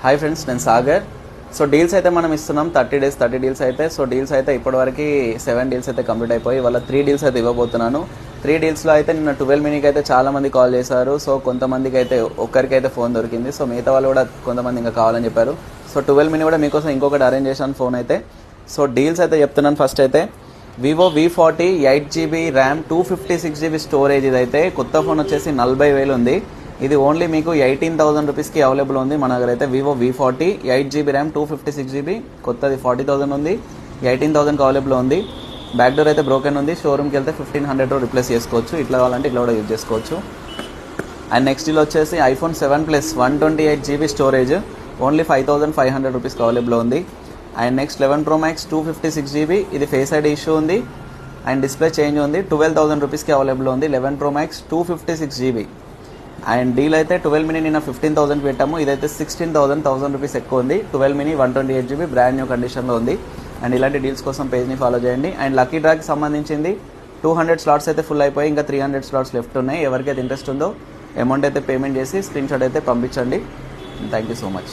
Hi friends, నేను Sagar. So deals అయితే మనం ఇస్తున్నాం 30 days 30 డీల్స్ అయితే. సో డీల్స్ అయితే ఇప్పటివరకు 7 డీల్స్ అయితే కంప్లీట్ అయిపోయి వాళ్ళ 3 డీల్స్ అయితే ఇవ్వబోతున్నాను. 3 డీల్స్లో అయితే నిన్న 12 మినీకి అయితే చాలా మంది కాల్ చేశారు. సో కొంతమందికి అయితే ఒక్కరికైతే ఫోన్ దొరికింది. సో మిగతా వాళ్ళు కూడా కొంతమంది ఇంకా కావాలని చెప్పారు. సో 12 మినీ కూడా మీకోసం ఇంకొకటి అరేంజ్ చేశాను ఫోన్ అయితే. సో డీల్స్ అయితే చెప్తున్నాను. ఫస్ట్ అయితే Vivo V40 8GB RAM 256GB storage. ఇదైతే కొత్త ఫోన్ వచ్చేసి 40,000 ఉంది. ఇది ఓన్లీ మీకు 18,000 రూపీస్కి అవైలబుల్ ఉంది మన దగ్గర అయితే. Vivo V40 8GB RAM 256GB, కొత్తది 40,000 ఉంది, 18,000కి అవైలబుల్ ఉంది. బ్యాక్ డోర్ అయితే బ్రోకెన్ ఉంది. షోరూమ్కి వెళ్తే 1500 రిప్లేస్ చేసుకోవచ్చు. ఇట్లా కావాలంటే ఇట్లా కూడా యూజ్ చేసుకోవచ్చు. అండ్ నెక్స్ట్ ఇలా వచ్చేసి iPhone 7 Plus 128GB storage, only 5,500 రూపీస్కి అవైలబుల్ ఉంది. And next 11 Pro Max 256GB, ఇది ఫేస్ ఐడి ఇష్యూ ఉంది అండ్ డిస్ప్లే చేంజ్ ఉంది. 12,000 రూపీస్కి అవైలబుల్ ఉంది 11 Pro Max 256GB. And deal అయితే 12 మినీ నిన్న 15,000 పెట్టాము, ఇదైతే 16,000 రూపీస్ ఎక్కువ ఉంది. 12 మినీ 128GB బ్రాండ్ న్యూ కండిషన్లో ఉంది. అండ్ ఇలాంటి డీల్స్ కోసం పేజ్ని ఫాలో చేయండి. అండ్ లక్కీ డ్రాకి సంబంధించింది 200 స్లాట్స్ అయితే ఫుల్ అయిపోయి ఇంకా 300 స్లాట్స్ లెఫ్ట్ ఉన్నాయి. ఎవరికైతే ఇంట్రెస్ట్ ఉందో అమౌంట్ అయితే పేమెంట్ చేసి స్క్రీన్ షాట్ అయితే పంపించండి. Thank you so much.